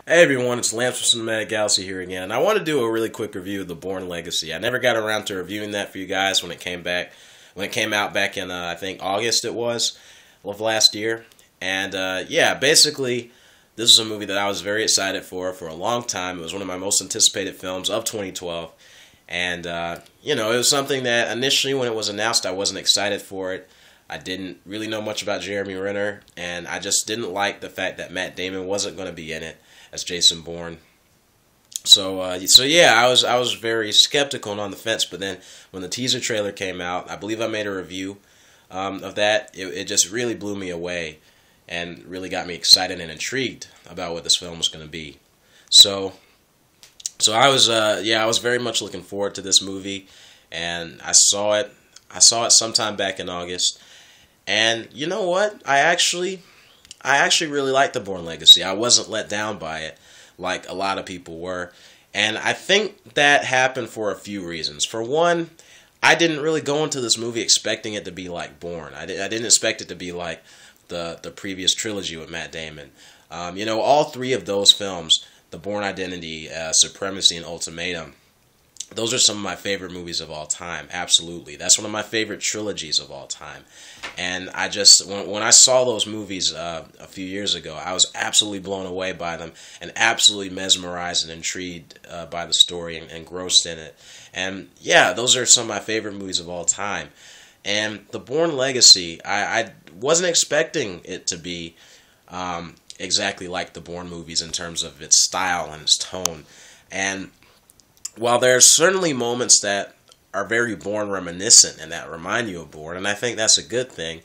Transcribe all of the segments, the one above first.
Hey everyone, it's Lance from Cinematic Galaxy here again, and I want to do a really quick review of the Bourne Legacy. I never got around to reviewing that for you guys when it came out back in I think August it was of last year. And yeah, basically, this is a movie that I was very excited for a long time. It was one of my most anticipated films of 2012, and it was something that initially when it was announced, I wasn't excited for it. I didn't really know much about Jeremy Renner, and I just didn't like the fact that Matt Damon wasn't going to be in it as Jason Bourne. So yeah, I was very skeptical and on the fence. But then when the teaser trailer came out, I believe I made a review of that. It just really blew me away and really got me excited and intrigued about what this film was going to be. So I was very much looking forward to this movie, and I saw it sometime back in August. And you know what? I actually really liked the Bourne Legacy. I wasn't let down by it like a lot of people were. And I think that happened for a few reasons. For one, I didn't really go into this movie expecting it to be like Bourne. I didn't expect it to be like the previous trilogy with Matt Damon. All three of those films, The Bourne Identity, Supremacy, and Ultimatum, those are some of my favorite movies of all time. Absolutely. That's one of my favorite trilogies of all time. And I just, when I saw those movies a few years ago, I was absolutely blown away by them and absolutely mesmerized and intrigued by the story and engrossed in it. And yeah, those are some of my favorite movies of all time. And The Bourne Legacy, I wasn't expecting it to be exactly like the Bourne movies in terms of its style and its tone. And while there's certainly moments that are very Bourne reminiscent and that remind you of Bourne, and I think that's a good thing,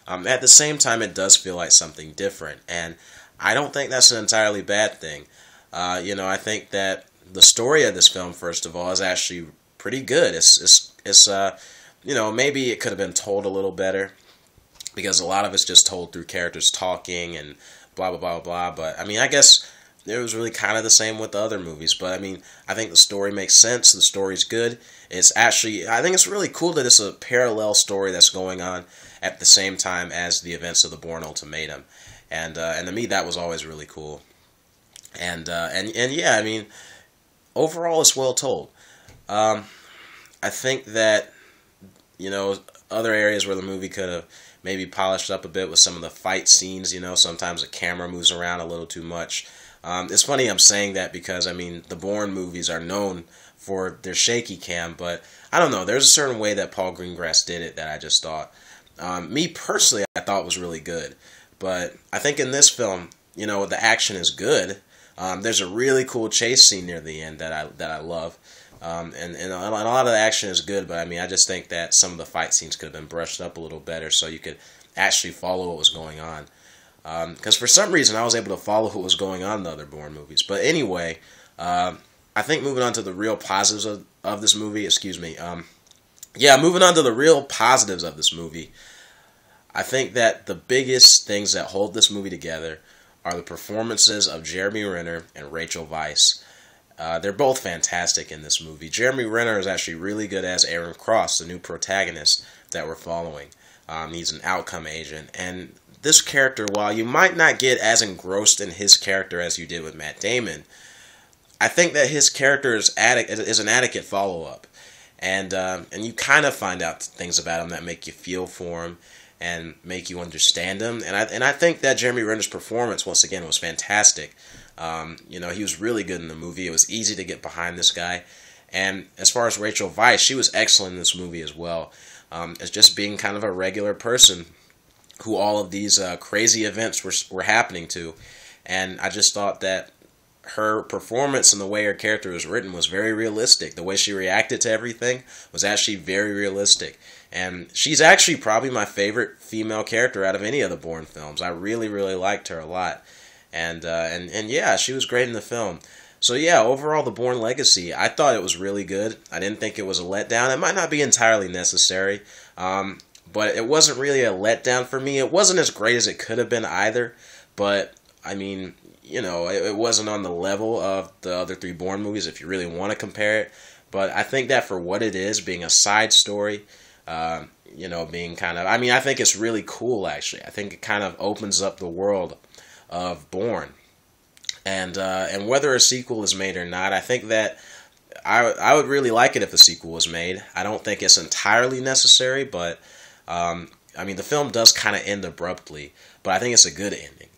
at the same time it does feel like something different, and I don't think that's an entirely bad thing. I think that the story of this film, first of all, is actually pretty good. Maybe it could have been told a little better, because a lot of it's just told through characters talking and blah blah blah blah. But I mean, I guess it was really kind of the same with the other movies, but I mean, I think the story makes sense. The story's good. I think it's really cool that it's a parallel story that's going on at the same time as the events of the Bourne Ultimatum, and to me that was always really cool. And yeah, I mean, overall it's well told. I think that other areas where the movie could have maybe polished up a bit with some of the fight scenes. Sometimes the camera moves around a little too much. It's funny I'm saying that because, I mean, the Bourne movies are known for their shaky cam, but I don't know, there's a certain way that Paul Greengrass did it that I just thought, me personally, I thought was really good. But I think in this film, the action is good. There's a really cool chase scene near the end that I love. And a lot of the action is good, but I mean, I just think that some of the fight scenes could have been brushed up a little better so you could actually follow what was going on. Because for some reason I was able to follow what was going on in the other Bourne movies. But anyway, I think moving on to the real positives of this movie, moving on to the real positives of this movie, I think that the biggest things that hold this movie together are the performances of Jeremy Renner and Rachel Weisz. They're both fantastic in this movie. Jeremy Renner is actually really good as Aaron Cross, the new protagonist that we're following. He's an outcome agent, and this character, while you might not get as engrossed in his character as you did with Matt Damon, I think that his character is an adequate follow-up, and you kind of find out things about him that make you feel for him and make you understand him. And I think that Jeremy Renner's performance once again was fantastic. He was really good in the movie. It was easy to get behind this guy. And as far as Rachel Weisz, she was excellent in this movie as well. As just being kind of a regular person who all of these crazy events were happening to. And I just thought that her performance and the way her character was written was very realistic. The way she reacted to everything was actually very realistic. And she's actually probably my favorite female character out of any of the Bourne films. I really, really liked her a lot. And yeah, she was great in the film. So yeah, overall, The Bourne Legacy, I thought it was really good. I didn't think it was a letdown. It might not be entirely necessary, but it wasn't really a letdown for me. It wasn't as great as it could have been either, but I mean, it wasn't on the level of the other three Bourne movies if you really want to compare it. But I think that for what it is, being a side story, being kind of, I think it's really cool, actually. I think it kind of opens up the world of Bourne. And whether a sequel is made or not, I think that I would really like it if a sequel was made. I don't think it's entirely necessary, but I mean, the film does kind of end abruptly, but I think it's a good ending.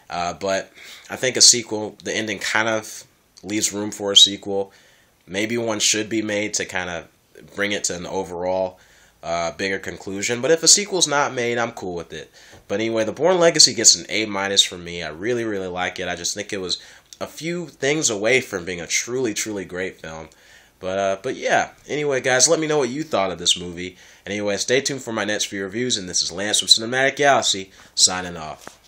But I think a sequel, the ending kind of leaves room for a sequel. Maybe one should be made to kind of bring it to an overall bigger conclusion. But if a sequel's not made, I'm cool with it. But anyway, The Bourne Legacy gets an A- from me. I really, really like it. I just think it was a few things away from being a truly, truly great film. But yeah. Anyway, guys, let me know what you thought of this movie. And anyway, stay tuned for my next few reviews. And this is Lance from Cinematic Galaxy signing off.